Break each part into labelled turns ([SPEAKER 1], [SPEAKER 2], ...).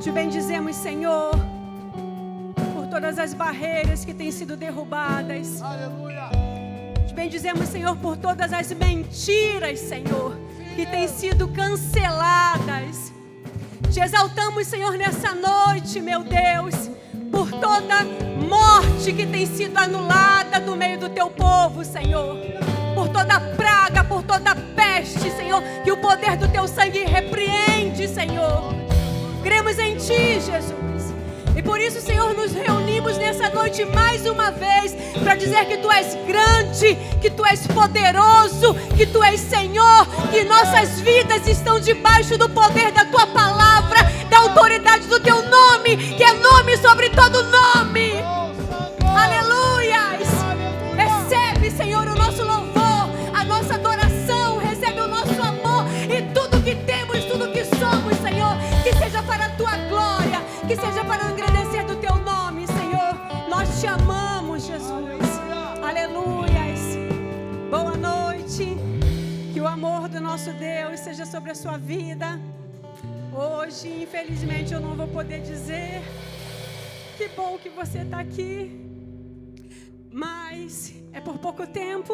[SPEAKER 1] Te bendizemos, Senhor, por todas as barreiras que têm sido derrubadas.
[SPEAKER 2] Aleluia.
[SPEAKER 1] Te bendizemos, Senhor, por todas as mentiras, Senhor, que têm sido canceladas. Te exaltamos, Senhor, nessa noite, meu Deus, por toda morte que tem sido anulada do meio do teu povo, Senhor. Por toda praga, por toda peste, Senhor, que o poder do teu sangue repreende, Senhor. Cremos em Ti, Jesus. E por isso, Senhor, nos reunimos nessa noite mais uma vez para dizer que Tu és grande, que Tu és poderoso, que Tu és Senhor, que nossas vidas estão debaixo do poder da Tua palavra, da autoridade do Teu nome, que é nome sobre todo nome. Aleluias! Recebe, Senhor, o nosso louvor, a nossa adoração, recebe o nosso amor e tudo que temos, tudo que somos, Senhor, que seja para a Tua glória, que seja para o engrandecer do Teu nome, Senhor. Nós Te amamos, Jesus. Aleluias. Boa noite. Que o amor do nosso Deus seja sobre a sua vida. Hoje, infelizmente, eu não vou poder dizer que bom que você está aqui, mas é por pouco tempo,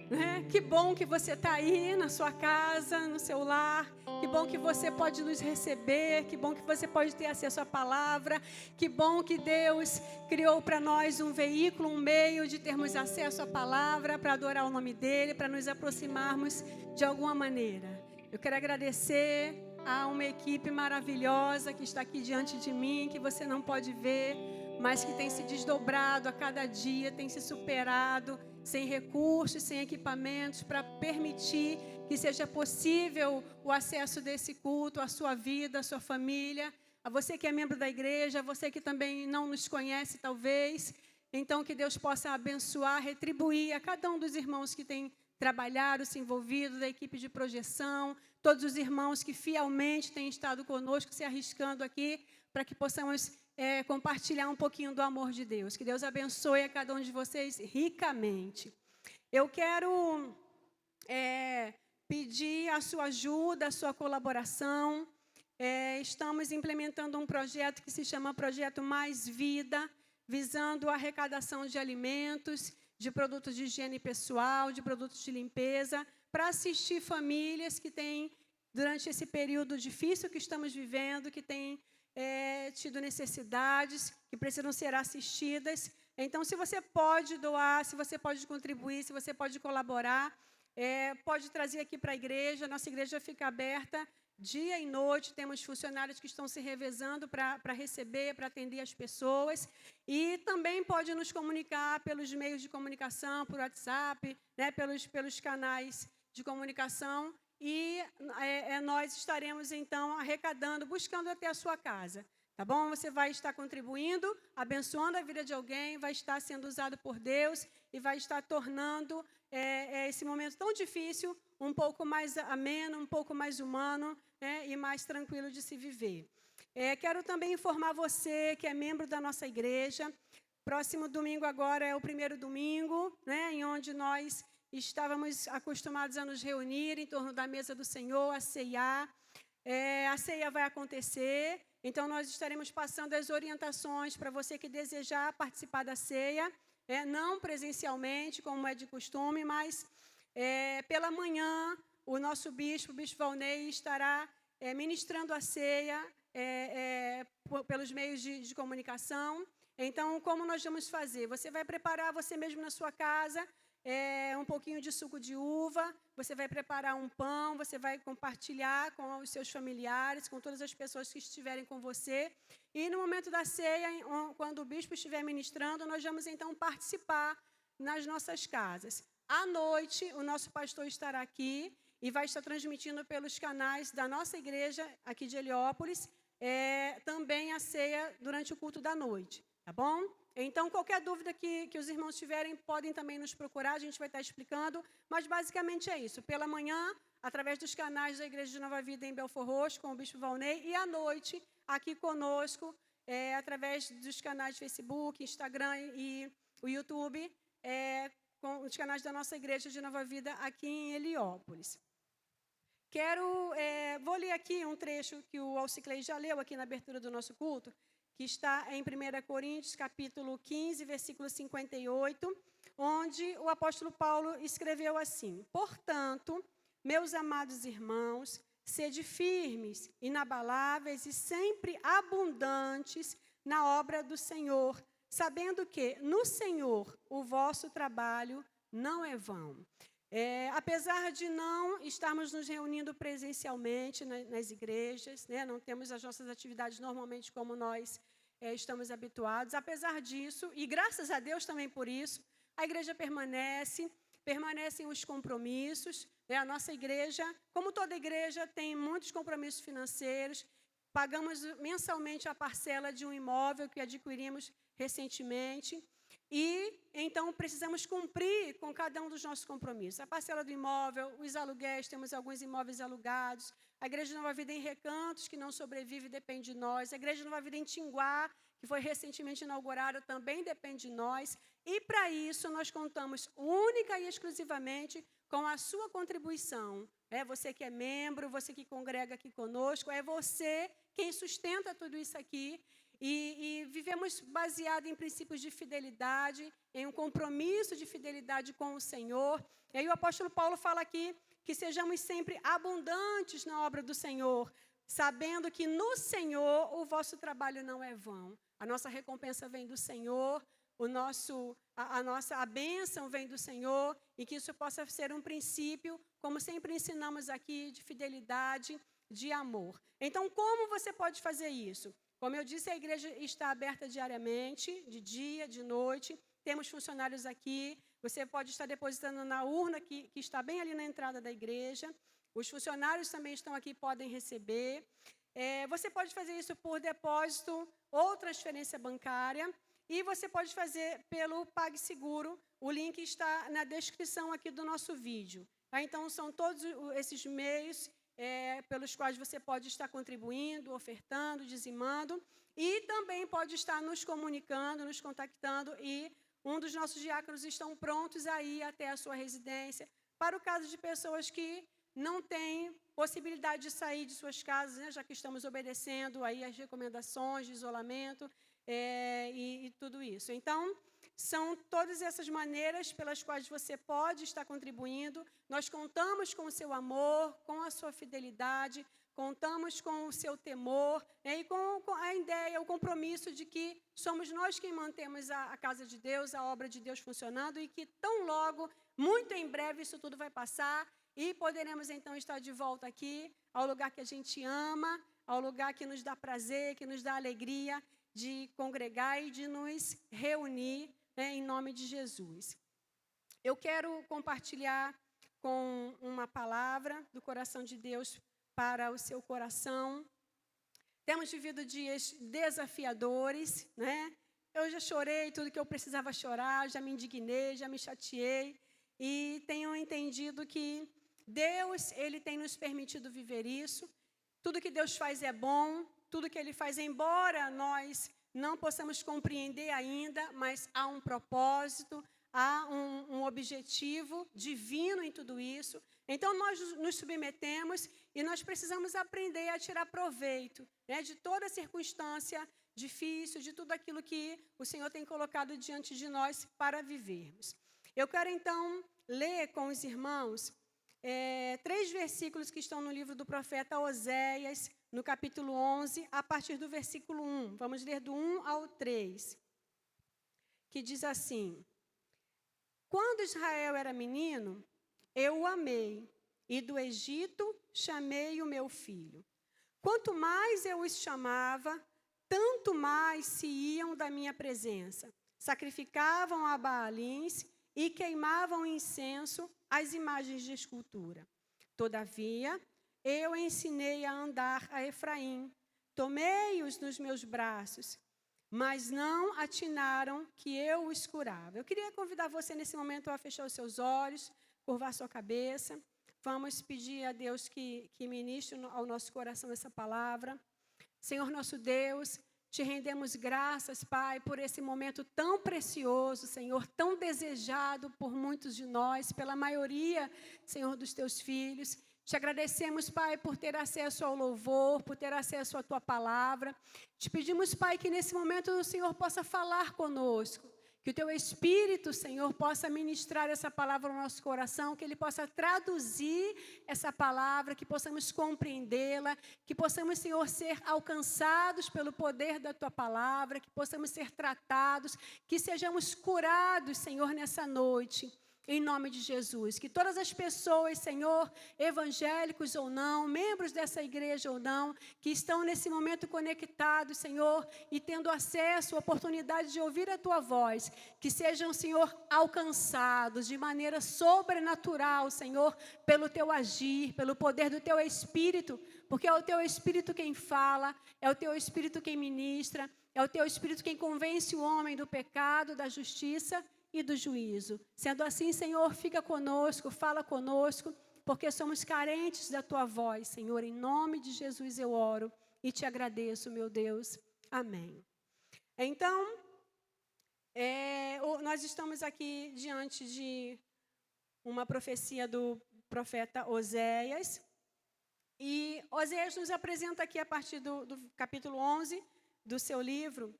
[SPEAKER 1] né? Que bom que você está aí na sua casa, no seu lar. Que bom que você pode nos receber. Que bom que você pode ter acesso à palavra. Que bom que Deus criou para nós um veículo, um meio de termos acesso à palavra, para adorar o nome dEle, para nos aproximarmos de alguma maneira. Eu quero agradecer a uma equipe maravilhosa que está aqui diante de mim, que você não pode ver, mas que tem se desdobrado a cada dia, tem se superado, sem recursos, sem equipamentos, para permitir que seja possível o acesso desse culto à sua vida, à sua família, a você que é membro da igreja, a você que também não nos conhece, talvez. Então, que Deus possa abençoar, retribuir a cada um dos irmãos que tem trabalhado, se envolvido, da equipe de projeção, todos os irmãos que fielmente têm estado conosco, se arriscando aqui, para que possamos compartilhar um pouquinho do amor de Deus. Que Deus abençoe a cada um de vocês ricamente. Eu quero pedir a sua ajuda, a sua colaboração. Estamos implementando um projeto que se chama Projeto Mais Vida, visando a arrecadação de alimentos, de produtos de higiene pessoal, de produtos de limpeza, para assistir famílias que têm, durante esse período difícil que estamos vivendo, que têm tido necessidades, que precisam ser assistidas. Então, se você pode doar, se você pode contribuir, se você pode colaborar, pode trazer aqui para a igreja. Nossa igreja fica aberta dia e noite. Temos funcionários que estão se revezando para receber, para atender as pessoas. E também pode nos comunicar pelos meios de comunicação, por WhatsApp, né, pelos canais de comunicação. E nós estaremos, então, arrecadando, buscando até a sua casa. Tá bom? Você vai estar contribuindo, abençoando a vida de alguém, vai estar sendo usado por Deus e vai estar tornando esse momento tão difícil um pouco mais ameno, um pouco mais humano, né, e mais tranquilo de se viver. Quero também informar você que é membro da nossa igreja. Próximo domingo agora é o primeiro domingo, né, em onde nós estávamos acostumados a nos reunir em torno da mesa do Senhor, a ceiar. A ceia vai acontecer, então nós estaremos passando as orientações para você que desejar participar da ceia, não presencialmente, como é de costume, mas pela manhã o nosso bispo, o bispo Valnei, estará ministrando a ceia pelos meios de comunicação. Então, como nós vamos fazer? Você vai preparar você mesmo na sua casa um pouquinho de suco de uva, você vai preparar um pão, você vai compartilhar com os seus familiares, com todas as pessoas que estiverem com você. E no momento da ceia, quando o bispo estiver ministrando, nós vamos então participar nas nossas casas. À noite, o nosso pastor estará aqui e vai estar transmitindo pelos canais da nossa igreja aqui de Heliópolis também a ceia durante o culto da noite, tá bom? Então, qualquer dúvida que os irmãos tiverem, podem também nos procurar, a gente vai estar explicando, mas basicamente é isso. Pela manhã, através dos canais da Igreja de Nova Vida em Belfor Roxo, com o bispo Valnei, e à noite, aqui conosco, através dos canais de Facebook, Instagram e o YouTube, com os canais da nossa Igreja de Nova Vida aqui em Heliópolis. Vou ler aqui um trecho que o Alciclei já leu aqui na abertura do nosso culto, que está em 1 Coríntios, capítulo 15, versículo 58, onde o apóstolo Paulo escreveu assim: portanto, meus amados irmãos, sede firmes, inabaláveis e sempre abundantes na obra do Senhor, sabendo que no Senhor o vosso trabalho não é vão. Apesar de não estarmos nos reunindo presencialmente nas igrejas, né, não temos as nossas atividades normalmente como nós estamos habituados, apesar disso, e graças a Deus também por isso, a igreja permanecem os compromissos. A nossa igreja, como toda igreja, tem muitos compromissos financeiros. Pagamos mensalmente a parcela de um imóvel que adquirimos recentemente. E, então, precisamos cumprir com cada um dos nossos compromissos. A parcela do imóvel, os aluguéis, temos alguns imóveis alugados. A Igreja Nova Vida em Recantos, que não sobrevive, depende de nós. A Igreja Nova Vida em Tinguá, que foi recentemente inaugurada, também depende de nós. E, para isso, nós contamos única e exclusivamente com a sua contribuição. Você que é membro, você que congrega aqui conosco, é você quem sustenta tudo isso aqui. E vivemos baseado em princípios de fidelidade, em um compromisso de fidelidade com o Senhor. E aí o apóstolo Paulo fala aqui que sejamos sempre abundantes na obra do Senhor, sabendo que no Senhor o vosso trabalho não é vão. A nossa recompensa vem do Senhor, a bênção vem do Senhor, e que isso possa ser um princípio, como sempre ensinamos aqui, de fidelidade, de amor. Então, como você pode fazer isso? Como eu disse, a igreja está aberta diariamente, de dia, de noite. Temos funcionários aqui. Você pode estar depositando na urna que está bem ali na entrada da igreja. Os funcionários também estão aqui, podem receber. Você pode fazer isso por depósito ou transferência bancária. E você pode fazer pelo PagSeguro. O link está na descrição aqui do nosso vídeo. Então, são todos esses meios pelos quais você pode estar contribuindo, ofertando, dizimando, e também pode estar nos comunicando, nos contactando, e um dos nossos diáconos estão prontos a ir até a sua residência, para o caso de pessoas que não têm possibilidade de sair de suas casas, né, já que estamos obedecendo aí as recomendações de isolamento e tudo isso. Então, são todas essas maneiras pelas quais você pode estar contribuindo. Nós contamos com o seu amor, com a sua fidelidade, contamos com o seu temor, e com a ideia, o compromisso de que somos nós quem mantemos a casa de Deus, a obra de Deus funcionando, e que tão logo, muito em breve, isso tudo vai passar e poderemos então estar de volta aqui, ao lugar que a gente ama, ao lugar que nos dá prazer, que nos dá alegria de congregar e de nos reunir, em nome de Jesus. Eu quero compartilhar com uma palavra do coração de Deus para o seu coração. Temos vivido dias desafiadores, né? Eu já chorei tudo que eu precisava chorar, já me indignei, já me chateei, e tenho entendido que Deus, Ele tem nos permitido viver isso. Tudo que Deus faz é bom, tudo que Ele faz, embora nós não possamos compreender ainda, mas há um propósito, há um objetivo divino em tudo isso. Então, nós nos submetemos e nós precisamos aprender a tirar proveito, né, de toda circunstância difícil, de tudo aquilo que o Senhor tem colocado diante de nós para vivermos. Eu quero, então, ler com os irmãos 3 versículos que estão no livro do profeta Oséias, no capítulo 11, a partir do versículo 1. Vamos ler do 1 ao 3, que diz assim: quando Israel era menino, eu o amei, e do Egito chamei o meu filho. Quanto mais eu os chamava, tanto mais se iam da minha presença. Sacrificavam a Baalins e queimavam incenso às imagens de escultura. Todavia, eu ensinei a andar a Efraim, tomei-os nos meus braços, mas não atinaram que eu os curava. Eu queria convidar você nesse momento a fechar os seus olhos, curvar sua cabeça. Vamos pedir a Deus que ministre ao nosso coração essa palavra. Senhor nosso Deus, te rendemos graças, Pai, por esse momento tão precioso, Senhor, tão desejado por muitos de nós, pela maioria, Senhor, dos teus filhos. Te agradecemos, Pai, por ter acesso ao louvor, por ter acesso à Tua palavra. Te pedimos, Pai, que nesse momento o Senhor possa falar conosco. Que o Teu Espírito, Senhor, possa ministrar essa palavra no nosso coração, que Ele possa traduzir essa palavra, que possamos compreendê-la, que possamos, Senhor, ser alcançados pelo poder da Tua palavra, que possamos ser tratados, que sejamos curados, Senhor, nessa noite. Em nome de Jesus, que todas as pessoas, Senhor, evangélicos ou não, membros dessa igreja ou não, que estão nesse momento conectados, Senhor, e tendo acesso, oportunidade de ouvir a Tua voz, que sejam, Senhor, alcançados de maneira sobrenatural, Senhor, pelo Teu agir, pelo poder do Teu Espírito, porque é o Teu Espírito quem fala, é o Teu Espírito quem ministra, é o Teu Espírito quem convence o homem do pecado, da justiça e do juízo. Sendo assim, Senhor, fica conosco, fala conosco, porque somos carentes da Tua voz, Senhor. Em nome de Jesus eu oro e te agradeço, meu Deus. Amém. Então, nós estamos aqui diante de uma profecia do profeta Oséias. E Oséias nos apresenta aqui, a partir do capítulo 11 do seu livro,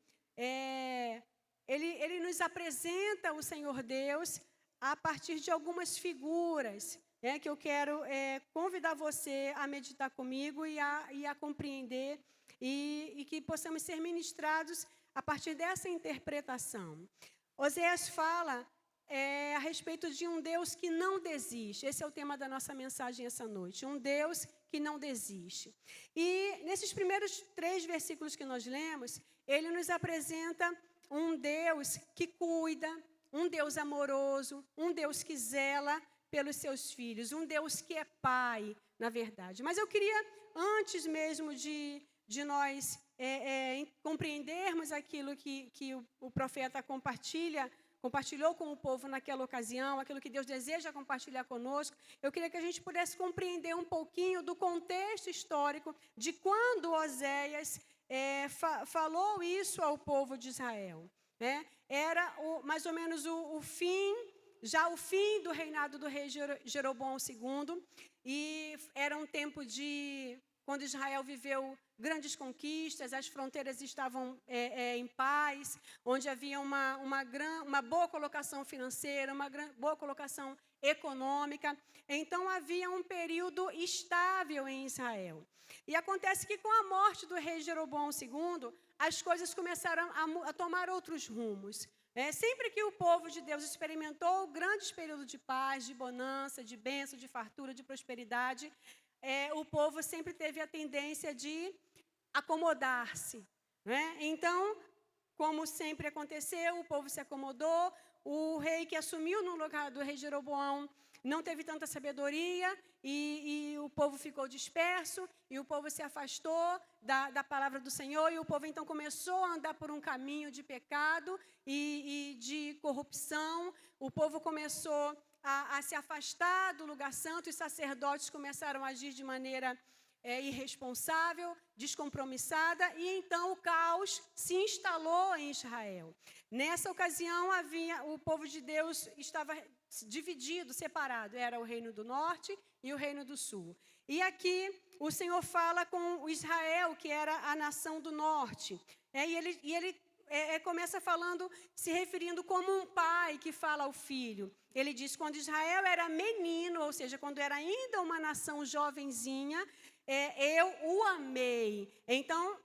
[SPEAKER 1] Ele nos apresenta o Senhor Deus a partir de algumas figuras, que eu quero convidar você a meditar comigo e a compreender, e que possamos ser ministrados a partir dessa interpretação. Oséias fala a respeito de um Deus que não desiste. Esse é o tema da nossa mensagem essa noite. Um Deus que não desiste. E nesses primeiros 3 versículos que nós lemos, ele nos apresenta um Deus que cuida, um Deus amoroso, um Deus que zela pelos seus filhos, um Deus que é Pai, na verdade. Mas eu queria, antes mesmo de nós compreendermos aquilo que o profeta compartilhou com o povo naquela ocasião, aquilo que Deus deseja compartilhar conosco, eu queria que a gente pudesse compreender um pouquinho do contexto histórico de quando Oséias falou isso ao povo de Israel. Era mais ou menos o fim do reinado do rei Jeroboão II, e era um tempo quando Israel viveu grandes conquistas, as fronteiras estavam em paz, onde havia uma boa colocação financeira, uma boa colocação econômica. Então, havia um período estável em Israel. E acontece que, com a morte do rei Jeroboão II, as coisas começaram a tomar outros rumos. Sempre que o povo de Deus experimentou grandes períodos de paz, de bonança, de bênção, de fartura, de prosperidade, o povo sempre teve a tendência de acomodar-se. Então, como sempre aconteceu, o povo se acomodou, o rei que assumiu no lugar do rei Jeroboão não teve tanta sabedoria, e o povo ficou disperso, e o povo se afastou da palavra do Senhor, e o povo então começou a andar por um caminho de pecado e de corrupção. O povo começou a se afastar do lugar santo, e os sacerdotes começaram a agir de maneira irresponsável, descompromissada, e então o caos se instalou em Israel. Nessa ocasião, o povo de Deus estava dividido, separado. Era o reino do norte e o reino do sul. E aqui o Senhor fala com o Israel, que era a nação do norte. E ele começa falando, se referindo como um pai que fala ao filho. Ele diz, quando Israel era menino, ou seja, quando era ainda uma nação jovenzinha, eu o amei. Então,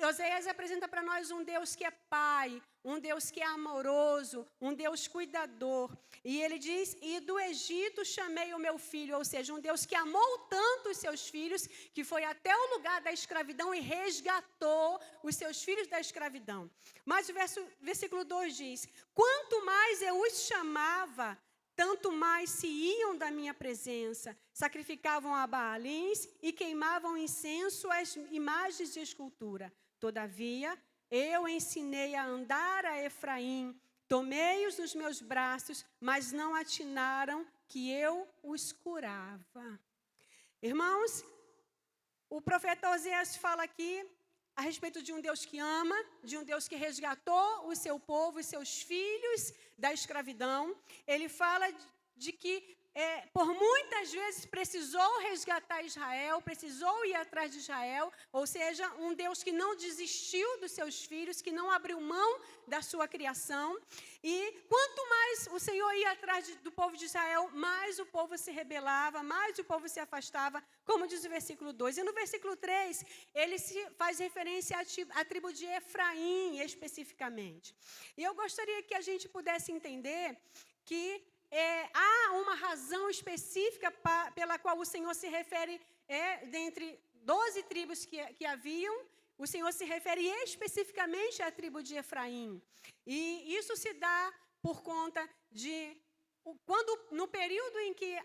[SPEAKER 1] Oséias apresenta para nós um Deus que é pai, um Deus que é amoroso, um Deus cuidador. E ele diz, e do Egito chamei o meu filho, ou seja, um Deus que amou tanto os seus filhos, que foi até o lugar da escravidão e resgatou os seus filhos da escravidão. Mas o versículo 2 diz, quanto mais eu os chamava, tanto mais se iam da minha presença, sacrificavam a Baalins e queimavam incenso às imagens de escultura. Todavia, eu ensinei a andar a Efraim, tomei-os nos meus braços, mas não atinaram que eu os curava. Irmãos, o profeta Oséias fala aqui a respeito de um Deus que ama, de um Deus que resgatou o seu povo, os seus filhos da escravidão. Ele fala de que por muitas vezes precisou resgatar Israel, precisou ir atrás de Israel, ou seja, um Deus que não desistiu dos seus filhos, que não abriu mão da sua criação. E quanto mais o Senhor ia atrás do povo de Israel, mais o povo se rebelava, mais o povo se afastava, como diz o versículo 2. E no versículo 3, ele faz referência à tribo de Efraim, especificamente. E eu gostaria que a gente pudesse entender que há uma razão específica pela qual o Senhor se refere, dentre 12 tribos que haviam, o Senhor se refere especificamente à tribo de Efraim. E isso se dá por conta de, no período em que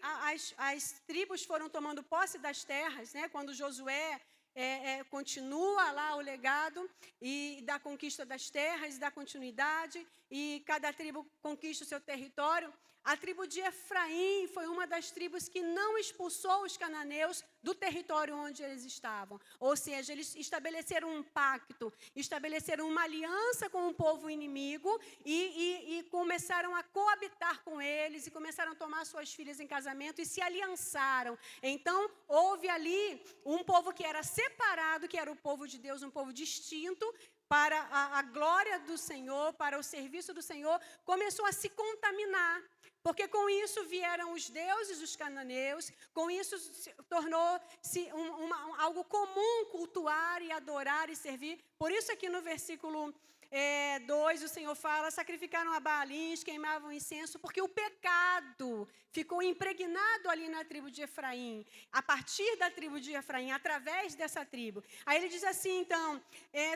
[SPEAKER 1] as tribos foram tomando posse das terras, né, quando Josué continua lá o legado e da conquista das terras, da continuidade, e cada tribo conquista o seu território. A tribo de Efraim foi uma das tribos que não expulsou os cananeus do território onde eles estavam. Ou seja, eles estabeleceram um pacto, estabeleceram uma aliança com o povo inimigo e começaram a coabitar com eles e começaram a tomar suas filhas em casamento e se aliançaram. Então, houve ali um povo que era separado, que era o povo de Deus, um povo distinto, para a glória do Senhor, para o serviço do Senhor, começou a se contaminar. Porque com isso vieram os deuses dos cananeus, com isso tornou-se algo comum cultuar e adorar e servir. Por isso aqui no versículo 2 o Senhor fala, sacrificaram a Baalins, queimavam incenso, porque o pecado ficou impregnado ali na tribo de Efraim, a partir da tribo de Efraim, através dessa tribo. Aí ele diz assim, então,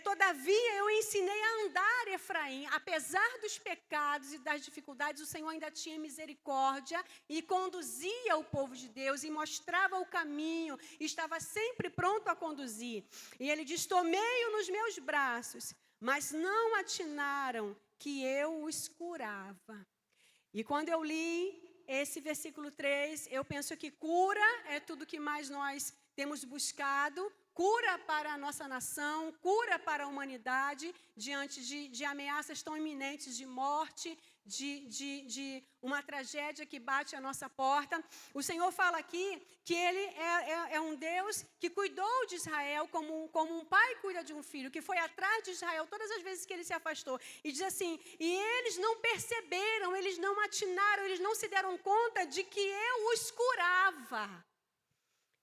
[SPEAKER 1] todavia eu ensinei a andar Efraim, apesar dos pecados e das dificuldades, o Senhor ainda tinha misericórdia e conduzia o povo de Deus e mostrava o caminho, e estava sempre pronto a conduzir. E ele diz, tomei-o nos meus braços, mas não atinaram que eu os curava. E quando eu li esse versículo 3, eu penso que cura é tudo que mais nós temos buscado, cura para a nossa nação, cura para a humanidade, diante de ameaças tão iminentes de morte, de uma tragédia que bate à nossa porta. O Senhor fala aqui que Ele é um Deus que cuidou de Israel como um pai cuida de um filho, que foi atrás de Israel todas as vezes que ele se afastou. E diz assim, e eles não perceberam, eles não atinaram, eles não se deram conta de que eu os curava.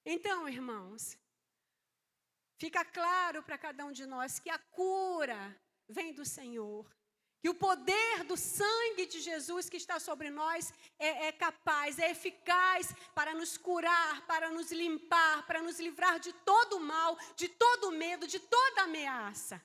[SPEAKER 1] Então, irmãos, fica claro para cada um de nós que a cura vem do Senhor. Que o poder do sangue de Jesus que está sobre nós é capaz, é eficaz para nos curar, para nos limpar, para nos livrar de todo o mal, de todo o medo, de toda ameaça.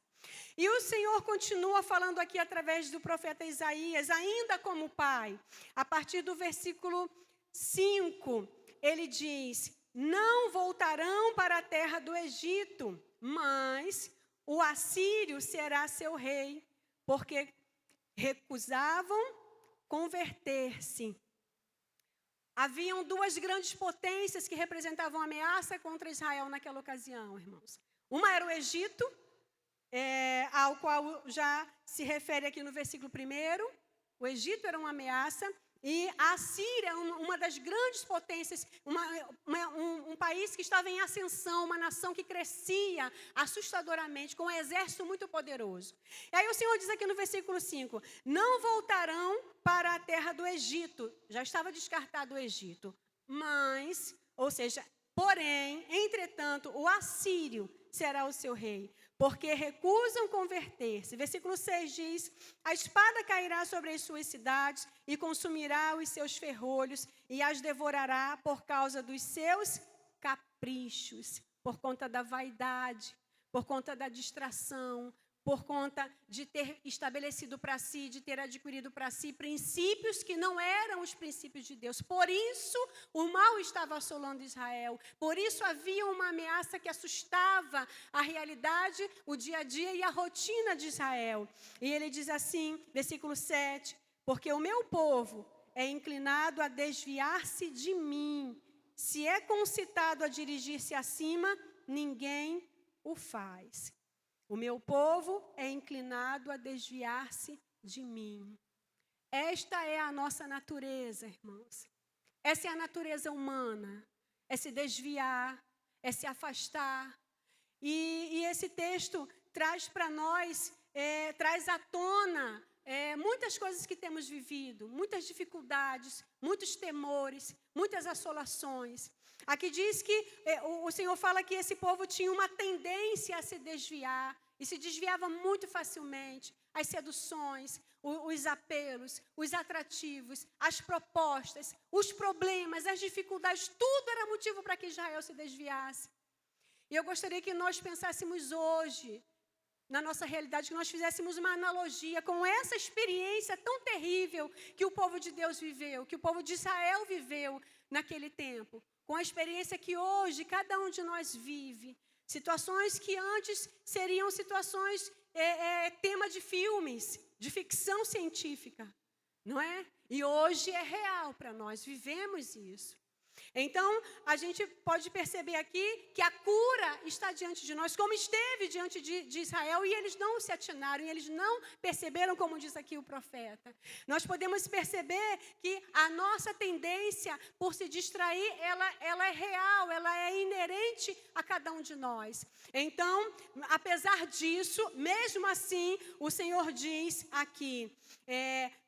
[SPEAKER 1] E o Senhor continua falando aqui através do profeta Isaías, ainda como pai. A partir do versículo 5, ele diz, não voltarão para a terra do Egito, mas o assírio será seu rei, porque recusavam converter-se. Haviam duas grandes potências que representavam ameaça contra Israel naquela ocasião, irmãos. Uma era o Egito, ao qual já se refere aqui no versículo 1. O Egito era uma ameaça. E a Síria, uma das grandes potências, um país que estava em ascensão, uma nação que crescia assustadoramente, com um exército muito poderoso. E aí o Senhor diz aqui no versículo 5, não voltarão para a terra do Egito. Já estava descartado o Egito. Mas, ou seja, porém, entretanto, o assírio será o seu rei, porque recusam converter-se. Versículo 6 diz, a espada cairá sobre as suas cidades e consumirá os seus ferrolhos e as devorará por causa dos seus caprichos, por conta da vaidade, por conta da distração, por conta de ter estabelecido para si, de ter adquirido para si princípios que não eram os princípios de Deus. Por isso, o mal estava assolando Israel. Por isso, havia uma ameaça que assustava a realidade, o dia a dia e a rotina de Israel. E ele diz assim, versículo 7, porque o meu povo é inclinado a desviar-se de mim. Se é concitado a dirigir-se acima, ninguém o faz. O meu povo é inclinado a desviar-se de mim. Esta é a nossa natureza, irmãos. Essa é a natureza humana, é se desviar, é se afastar. E esse texto traz para nós, traz à tona muitas coisas que temos vivido, muitas dificuldades, muitos temores, muitas assolações. Aqui diz que o Senhor fala que esse povo tinha uma tendência a se desviar, e se desviava muito facilmente. As seduções, os apelos, os atrativos, as propostas, os problemas, as dificuldades, tudo era motivo para que Israel se desviasse. E eu gostaria que nós pensássemos hoje, na nossa realidade, que nós fizéssemos uma analogia com essa experiência tão terrível que o povo de Deus viveu, que o povo de Israel viveu naquele tempo, com a experiência que hoje cada um de nós vive. Situações que antes seriam situações, tema de filmes, de ficção científica, não é? E hoje é real para nós, vivemos isso. Então, a gente pode perceber aqui que a cura está diante de nós, como esteve diante de Israel, e eles não se atinaram, e eles não perceberam, como diz aqui o profeta. Nós podemos perceber que a nossa tendência por se distrair, ela é real, ela é inerente a cada um de nós. Então, apesar disso, mesmo assim, o Senhor diz aqui,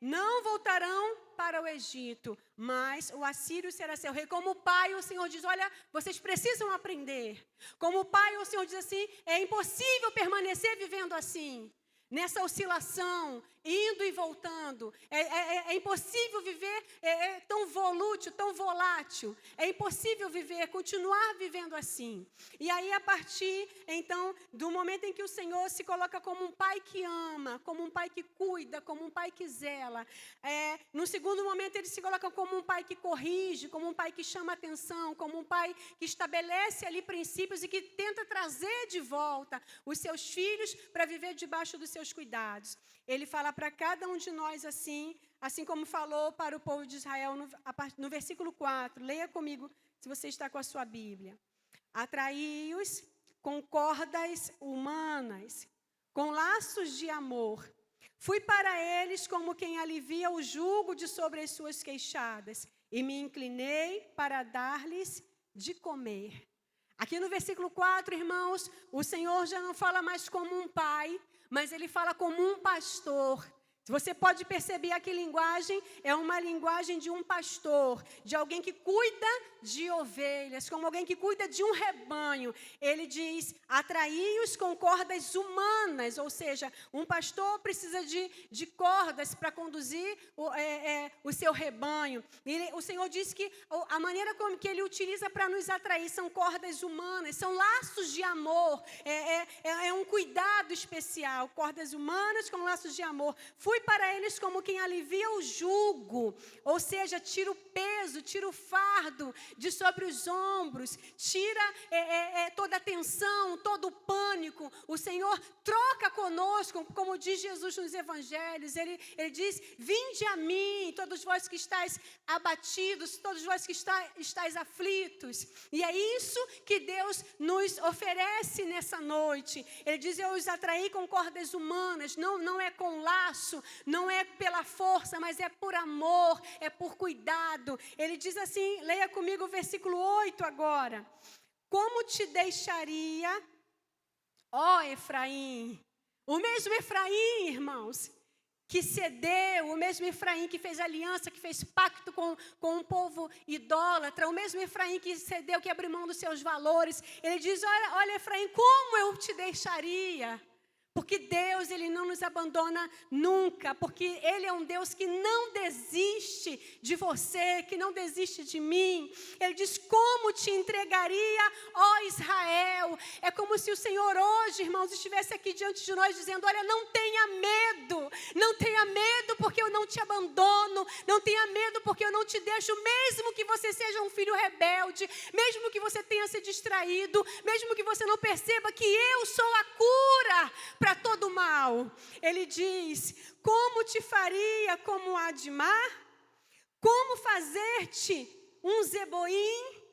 [SPEAKER 1] não voltarão para o Egito, mas o assírio será seu rei. Como pai, o Senhor diz, olha, vocês precisam aprender. Como pai, o Senhor diz assim, é impossível permanecer vivendo assim, nessa oscilação, indo e voltando. É impossível viver tão volútil, tão volátil. É impossível viver, continuar vivendo assim. E aí, a partir, então, do momento em que o Senhor se coloca como um pai que ama, como um pai que cuida, como um pai que zela. No segundo momento, ele se coloca como um pai que corrige, como um pai que chama atenção, como um pai que estabelece ali princípios e que tenta trazer de volta os seus filhos para viver debaixo dos seus cuidados. Ele fala para cada um de nós assim como falou para o povo de Israel no versículo 4. Leia comigo, se você está com a sua Bíblia. Atraí-os com cordas humanas, com laços de amor. Fui para eles como quem alivia o jugo de sobre as suas queixadas, e me inclinei para dar-lhes de comer. Aqui no versículo 4, irmãos, o Senhor já não fala mais como um pai, mas ele fala como um pastor. Você pode perceber que linguagem é uma linguagem de um pastor, de alguém que cuida de ovelhas, como alguém que cuida de um rebanho. Ele diz, atraí-os com cordas humanas, ou seja, um pastor precisa de cordas para conduzir o seu rebanho. O Senhor diz que a maneira como que ele utiliza para nos atrair são cordas humanas, são laços de amor, é um cuidado especial, cordas humanas com laços de amor. Fui para eles como quem alivia o jugo, ou seja, tira o peso, tira o fardo de sobre os ombros, tira toda a tensão, todo o pânico. O Senhor troca conosco, como diz Jesus nos evangelhos. Ele diz, vinde a mim, todos vós que estáis abatidos, todos vós que estáis aflitos. E é isso que Deus nos oferece nessa noite. Ele diz, eu os atraí com cordas humanas, não é com laço, não é pela força, mas é por amor, é por cuidado. Ele diz assim, leia comigo o versículo 8 agora. Como te deixaria, ó Efraim? O mesmo Efraim, irmãos, que cedeu, o mesmo Efraim que fez aliança, que fez pacto com um povo idólatra, o mesmo Efraim que cedeu, que abriu mão dos seus valores. Ele diz, olha Efraim, como eu te deixaria? Porque Deus, Ele não nos abandona nunca, porque Ele é um Deus que não desiste de você, que não desiste de mim. Ele diz, como te entregaria, ó Israel? É como se o Senhor hoje, irmãos, estivesse aqui diante de nós dizendo, olha, não tenha medo porque eu não te abandono, não tenha medo porque eu não te deixo, mesmo que você seja um filho rebelde, mesmo que você tenha se distraído, mesmo que você não perceba que eu sou a cura para todo mal. Ele diz, como te faria como Admar? Como fazer-te um Zeboim?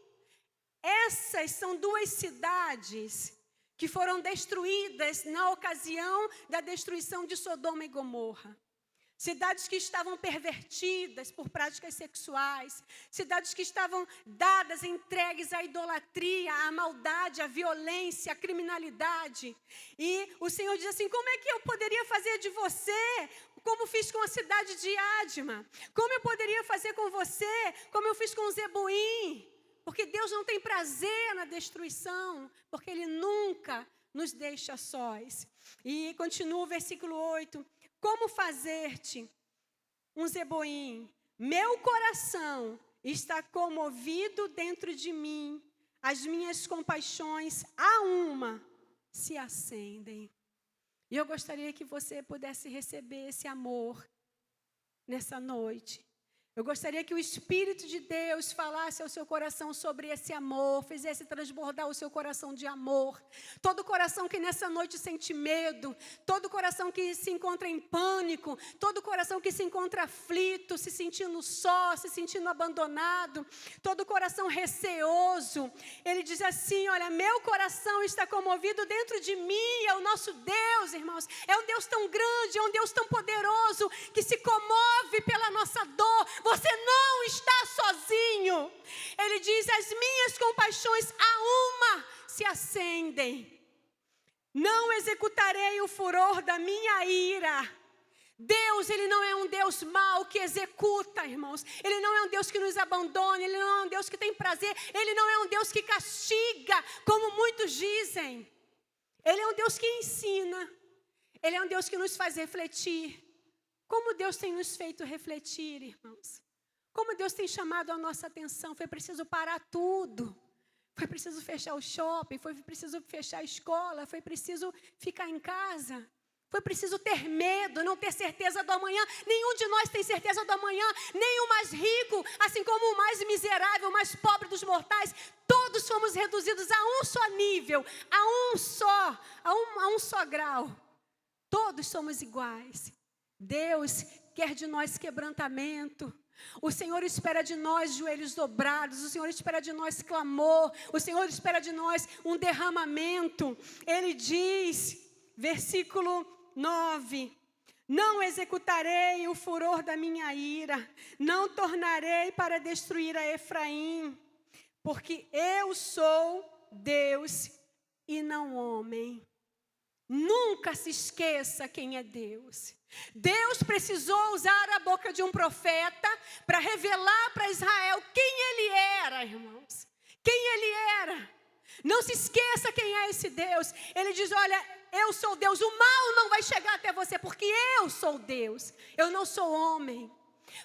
[SPEAKER 1] Essas são duas cidades que foram destruídas na ocasião da destruição de Sodoma e Gomorra. cidades que estavam pervertidas por práticas sexuais, cidades que estavam dadas, entregues à idolatria, à maldade, à violência, à criminalidade. E o Senhor diz assim: como é que eu poderia fazer de você como fiz com a cidade de Adma? Como eu poderia fazer com você como eu fiz com Zeboim? Porque Deus não tem prazer na destruição, porque Ele nunca nos deixa sós. E continua o versículo 8. Como fazer-te um Zeboim? Meu coração está comovido dentro de mim. As minhas compaixões a uma se acendem. E eu gostaria que você pudesse receber esse amor nessa noite. Eu gostaria que o Espírito de Deus falasse ao seu coração sobre esse amor, fizesse transbordar o seu coração de amor. Todo coração que nessa noite sente medo, todo coração que se encontra em pânico, todo coração que se encontra aflito, se sentindo só, se sentindo abandonado, todo coração receoso, ele diz assim: olha, meu coração está comovido dentro de mim. É o nosso Deus, irmãos, é um Deus tão grande, é um Deus tão poderoso, que se comove pela nossa dor. Você não está sozinho. Ele diz: as minhas compaixões a uma se acendem. Não executarei o furor da minha ira. Deus, Ele não é um Deus mau que executa, irmãos. Ele não é um Deus que nos abandona. Ele não é um Deus que tem prazer. Ele não é um Deus que castiga, como muitos dizem. Ele é um Deus que ensina. Ele é um Deus que nos faz refletir. Como Deus tem nos feito refletir, irmãos. Como Deus tem chamado a nossa atenção. Foi preciso parar tudo. Foi preciso fechar o shopping. Foi preciso fechar a escola. Foi preciso ficar em casa. Foi preciso ter medo, não ter certeza do amanhã. Nenhum de nós tem certeza do amanhã. Nem o mais rico, assim como o mais miserável, o mais pobre dos mortais. Todos fomos reduzidos a um só nível, a um só grau. Todos somos iguais. Deus quer de nós quebrantamento. O Senhor espera de nós joelhos dobrados. O Senhor espera de nós clamor. O Senhor espera de nós um derramamento. Ele diz, versículo 9: não executarei o furor da minha ira, não tornarei para destruir a Efraim, porque eu sou Deus e não homem. Nunca se esqueça quem é Deus. Deus precisou usar a boca de um profeta para revelar para Israel quem ele era, irmãos. Quem ele era. Não se esqueça quem é esse Deus. Ele diz: olha, eu sou Deus, o mal não vai chegar até você, porque eu sou Deus, eu não sou homem.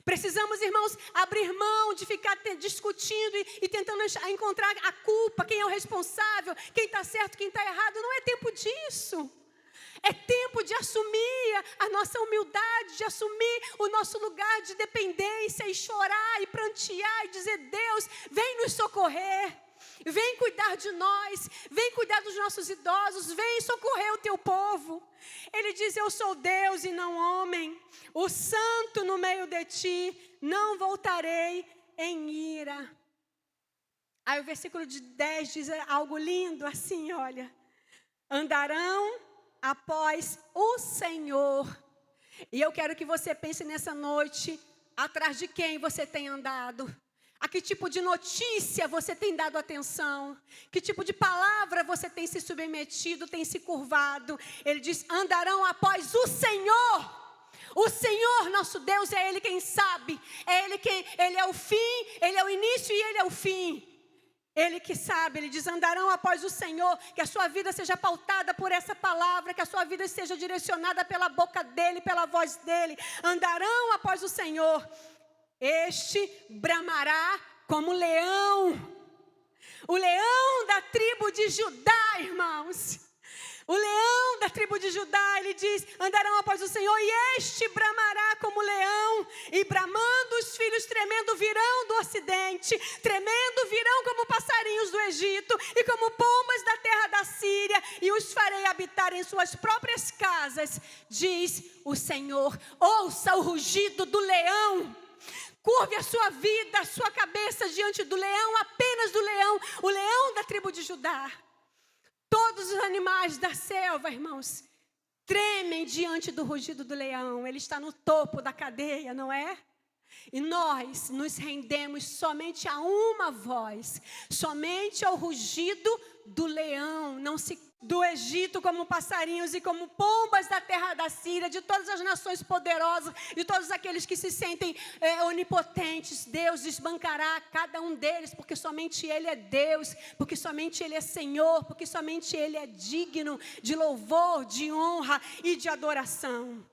[SPEAKER 1] Precisamos, irmãos, abrir mão de ficar discutindo e tentando encontrar a culpa, quem é o responsável, quem está certo, quem está errado. Não é tempo disso. É tempo de assumir a nossa humildade, de assumir o nosso lugar de dependência e chorar e prantear e dizer: Deus, vem nos socorrer. Vem cuidar de nós, vem cuidar dos nossos idosos, vem socorrer o teu povo. Ele diz: eu sou Deus e não homem, o santo no meio de ti, não voltarei em ira. Aí o versículo de 10 diz algo lindo assim, olha: andarão após o Senhor. E eu quero que você pense nessa noite, atrás de quem você tem andado. A que tipo de notícia você tem dado atenção? Que tipo de palavra você tem se submetido, tem se curvado? Ele diz: andarão após o Senhor. O Senhor, nosso Deus, é Ele quem sabe. É Ele quem, Ele é o fim, Ele é o início e Ele é o fim. Ele que sabe. Ele diz: andarão após o Senhor. Que a sua vida seja pautada por essa palavra, que a sua vida seja direcionada pela boca dEle, pela voz dEle. Andarão após o Senhor. Este bramará como leão. O leão da tribo de Judá, irmãos. O leão da tribo de Judá, ele diz: andarão após o Senhor, e este bramará como leão. E bramando os filhos tremendo virão do ocidente, tremendo virão como passarinhos do Egito, e como pombas da terra da Síria, e os farei habitar em suas próprias casas, diz o Senhor. Ouça o rugido do leão. Curve a sua vida, a sua cabeça diante do leão, apenas do leão, o leão da tribo de Judá. Todos os animais da selva, irmãos, tremem diante do rugido do leão. Ele está no topo da cadeia, não é? E nós nos rendemos somente a uma voz, somente ao rugido do leão, do Egito, como passarinhos e como pombas da terra da Síria, de todas as nações poderosas, de todos aqueles que se sentem onipotentes. Deus desbancará cada um deles, porque somente Ele é Deus, porque somente Ele é Senhor, porque somente Ele é digno de louvor, de honra e de adoração.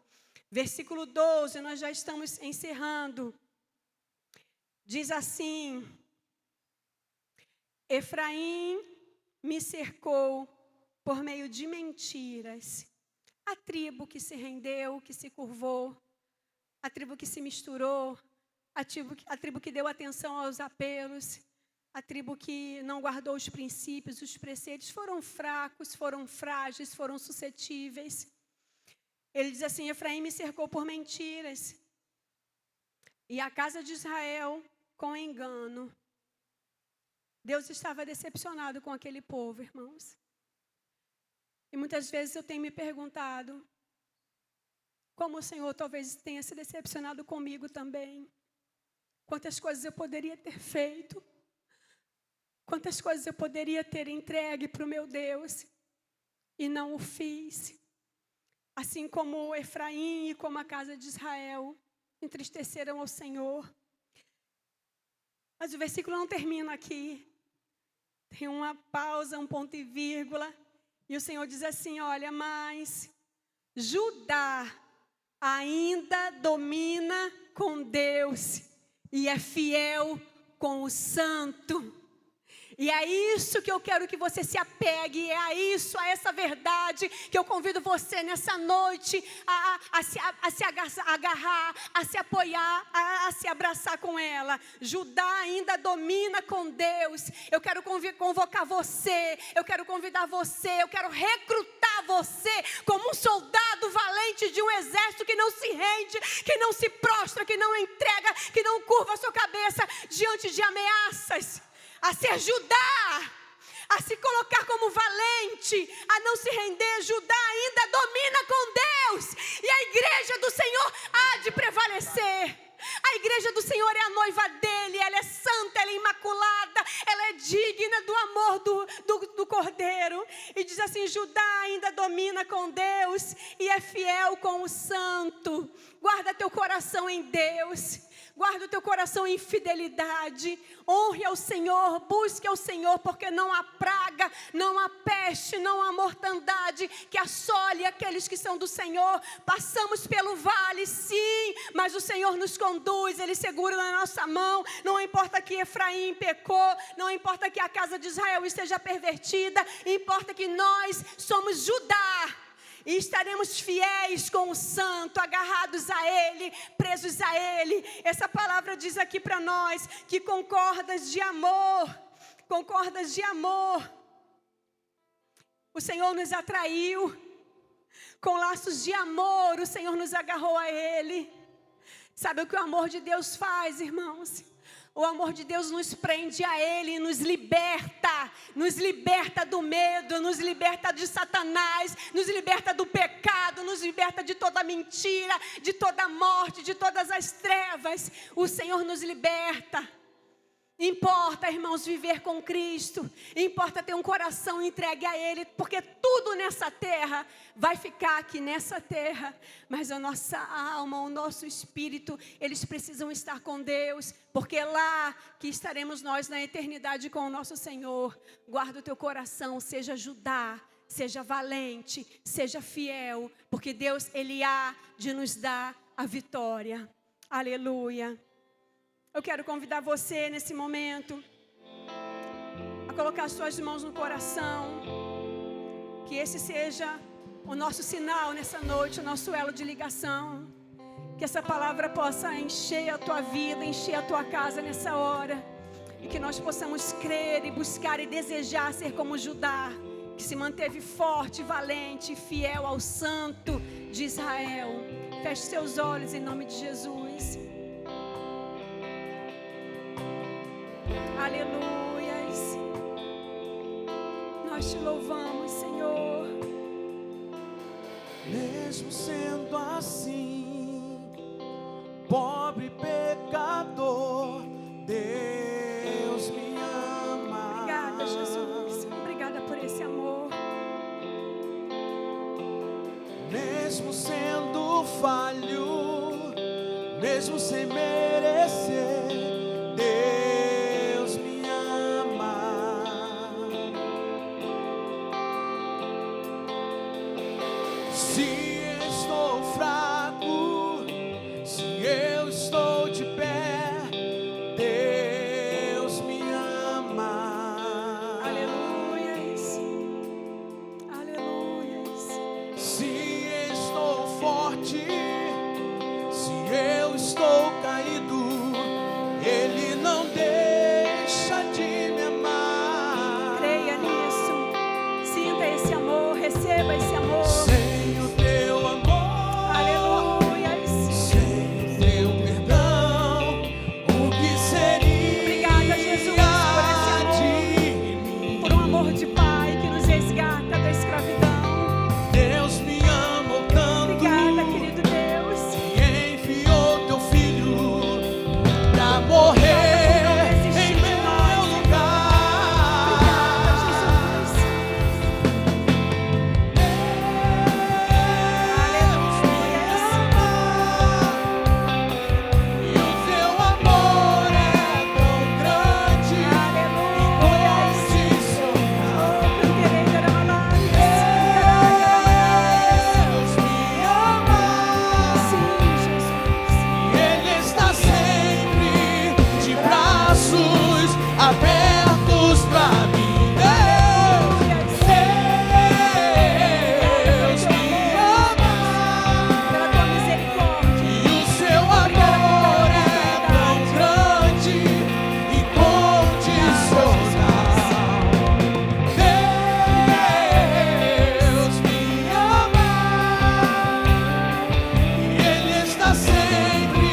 [SPEAKER 1] Versículo 12, nós já estamos encerrando. Diz assim: Efraim me cercou por meio de mentiras. A tribo que se rendeu, que se curvou, a tribo que se misturou, a tribo que deu atenção aos apelos, a tribo que não guardou os princípios, os preceitos, foram fracos, foram frágeis, foram suscetíveis. Ele diz assim: Efraim me cercou por mentiras, e a casa de Israel com engano. Deus estava decepcionado com aquele povo, irmãos. E muitas vezes eu tenho me perguntado, como o Senhor talvez tenha se decepcionado comigo também. Quantas coisas eu poderia ter feito, quantas coisas eu poderia ter entregue para o meu Deus, e não o fiz. Assim como Efraim e como a casa de Israel entristeceram ao Senhor. Mas o versículo não termina aqui. Tem uma pausa, um ponto e vírgula. E o Senhor diz assim: olha, mas Judá ainda domina com Deus e é fiel com o santo. E é isso que eu quero que você se apegue, a essa verdade que eu convido você nessa noite a se agarrar, a se apoiar, a se abraçar com ela. Judá ainda domina com Deus. Eu quero convocar você, eu quero convidar você, eu quero recrutar você como um soldado valente de um exército que não se rende, que não se prostra, que não entrega, que não curva a sua cabeça diante de ameaças. A ser Judá, a se colocar como valente, a não se render. Judá ainda domina com Deus, e a igreja do Senhor há de prevalecer. A igreja do Senhor é a noiva dele, ela é santa, ela é imaculada, ela é digna do amor do Cordeiro. E diz assim: Judá ainda domina com Deus e é fiel com o santo. Guarda teu coração em Deus. Guarda o teu coração em fidelidade. Honre ao Senhor, busque ao Senhor, porque não há praga, não há peste, não há mortandade que assole aqueles que são do Senhor. Passamos pelo vale, sim, mas o Senhor nos conduz, Ele segura na nossa mão. Não importa que Efraim pecou, não importa que a casa de Israel esteja pervertida, importa que nós somos Judá. E estaremos fiéis com o santo, agarrados a Ele, presos a Ele. Essa palavra diz aqui para nós que com cordas de amor, o Senhor nos atraiu. Com laços de amor, o Senhor nos agarrou a Ele. Sabe o que o amor de Deus faz, irmãos? O amor de Deus nos prende a Ele, nos liberta do medo, nos liberta de Satanás, nos liberta do pecado, nos liberta de toda mentira, de toda morte, de todas as trevas. O Senhor nos liberta. Importa, irmãos, viver com Cristo. Importa ter um coração entregue a Ele, porque tudo nessa terra vai ficar aqui nessa terra. Mas a nossa alma, o nosso espírito, eles precisam estar com Deus, porque é lá que estaremos nós na eternidade com o nosso Senhor. Guarda o teu coração, seja Judá, seja valente, seja fiel, porque Deus, Ele há de nos dar a vitória. Aleluia. Eu quero convidar você nesse momento a colocar suas mãos no coração. Que esse seja o nosso sinal nessa noite, o nosso elo de ligação. Que essa palavra possa encher a tua vida, encher a tua casa nessa hora. E que nós possamos crer e buscar e desejar ser como Judá, que se manteve forte, valente e fiel ao Santo de Israel. Feche seus olhos em nome de Jesus. Aleluias. Nós te louvamos, Senhor.
[SPEAKER 2] Mesmo sendo assim, pobre pecador, Deus me ama.
[SPEAKER 1] Obrigada, Jesus. Obrigada por esse amor.
[SPEAKER 2] Mesmo sendo falho, mesmo sem merecer, Deus me ama. Se estou fraco, se eu estou de pé, Deus me ama.
[SPEAKER 1] Aleluia. Aleluia.
[SPEAKER 2] Se estou forte, se eu estou caído, Ele não deixa de me amar.
[SPEAKER 1] Creia nisso. Sinta esse amor, receba esse amor.
[SPEAKER 2] Sem o teu amor,
[SPEAKER 1] Aleluia.
[SPEAKER 2] sem o teu perdão, o que seria?
[SPEAKER 1] Obrigada, Jesus, por esse amor.
[SPEAKER 2] de mim?
[SPEAKER 1] Por um amor de Pai que nos resgata da escravidão.
[SPEAKER 2] Deus me amou tanto,
[SPEAKER 1] Obrigada, querido Deus.
[SPEAKER 2] que enviou teu filho pra morrer em meu lugar.
[SPEAKER 1] Obrigada, Jesus.
[SPEAKER 2] E o teu amor é tão grande, incondicional. Deus me ama, e Ele está sempre de braços abertos pra mim. Deus me ama, e o seu amor é tão grande, incondicional. Deus me ama, e Ele está sempre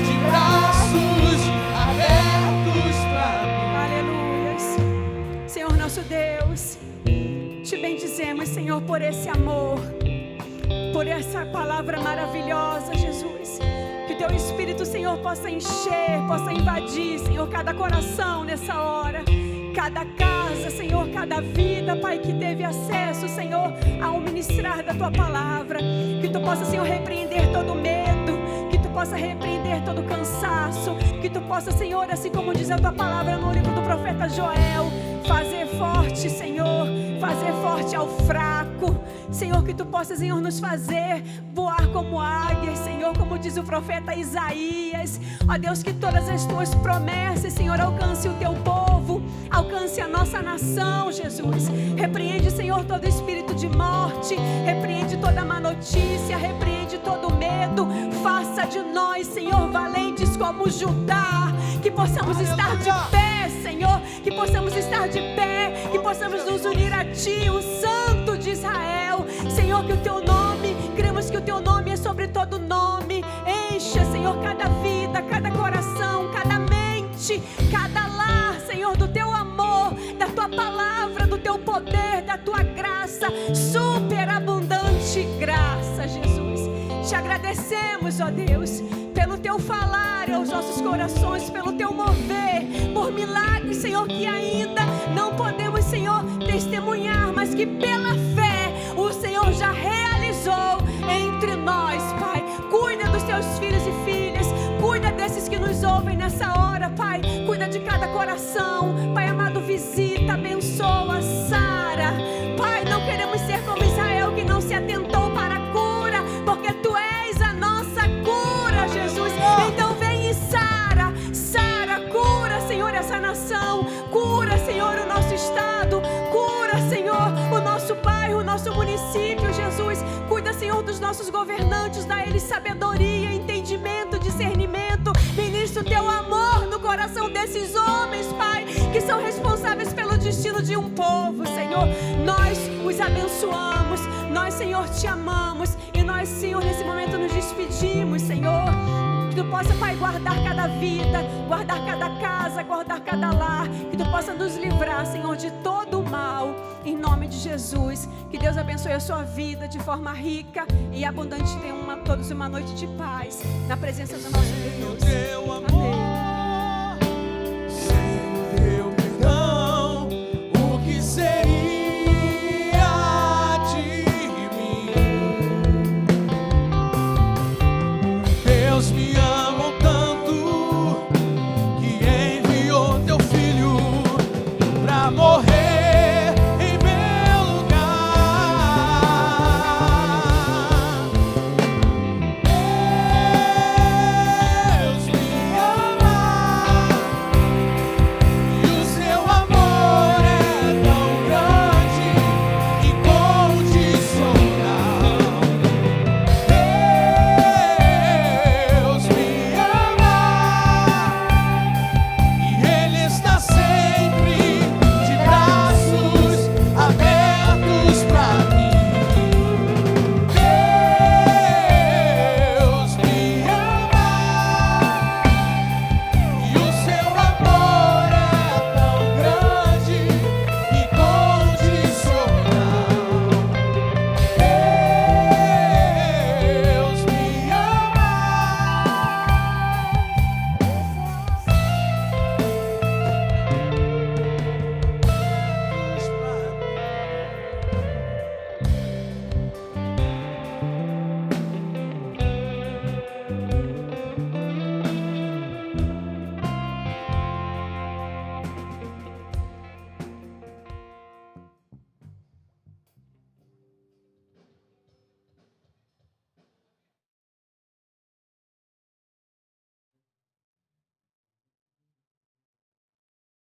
[SPEAKER 2] de braços abertos pra mim.
[SPEAKER 1] Aleluia. Senhor nosso Deus, te bendizemos, Senhor, por esse amor, por essa palavra maravilhosa, Jesus. Que teu Espírito, Senhor, possa encher, possa invadir, Senhor, cada coração nessa hora, cada casa, Senhor, cada vida, Pai, que teve acesso, Senhor, ao ministrar da tua palavra. Que tu possa, Senhor, repreender todo medo, que tu possa repreender todo cansaço, que tu possa, Senhor, assim como diz a tua palavra no livro do profeta Joel, fazer forte, Senhor, fazer forte ao fraco. Senhor, que tu possa, Senhor, nos fazer voar como águias, Senhor, como diz o profeta Isaías. Ó Deus, que todas as tuas promessas, Senhor, alcance o teu povo, alcance a nossa nação, Jesus. Repreende, Senhor, todo espírito de morte, repreende toda má notícia, repreende todo medo. Faça de nós, Senhor, valentes como Judá, que possamos estar de pé, Senhor, que possamos estar de pé, que possamos nos unir a Ti, o Santo de Israel. Senhor, que o Teu nome, cremos que o Teu nome é sobre todo nome. Encha, Senhor, cada vida, cada coração, cada mente, cada lar, Senhor, do Teu amor, da Tua palavra, do Teu poder, da Tua graça, superabundante graça, Jesus. Te agradecemos, ó Deus, pelo Teu falar aos nossos corações, pelo Teu mover, por milagres, Senhor, que ainda não podemos, Senhor, testemunhar, mas que pela fé o Senhor já realizou entre nós, Pai. Cuida dos Teus filhos e filhas, cuida desses que nos ouvem nessa hora, Pai. Cuida de cada coração, Pai amado, visita, abençoa, sara. Pai, não queremos ser como Israel, que não se atentou para a cura, porque Tu és a nossa cura, Jesus. Então vem e sara, cura, Senhor, essa nação, cura, Senhor, o nosso estado, cura, Senhor, o nosso bairro, o nosso município, Jesus. Cuida, Senhor, dos nossos governantes, dá a eles sabedoria, entendimento, discernimento. Ministra o Teu amor no coração desses homens, Pai, que são responsáveis pelo destino de um povo, Senhor. Nós os abençoamos, nós, Senhor, Te amamos, e nós, Senhor, nesse momento nos despedimos, Senhor. Tu possa, Pai, guardar cada vida, guardar cada casa, guardar cada lar. Que Tu possa nos livrar, Senhor, de todo o mal, em nome de Jesus. Que Deus abençoe a sua vida de forma rica e abundante. Tenham todos uma noite de paz, na presença do nosso Deus. Amém.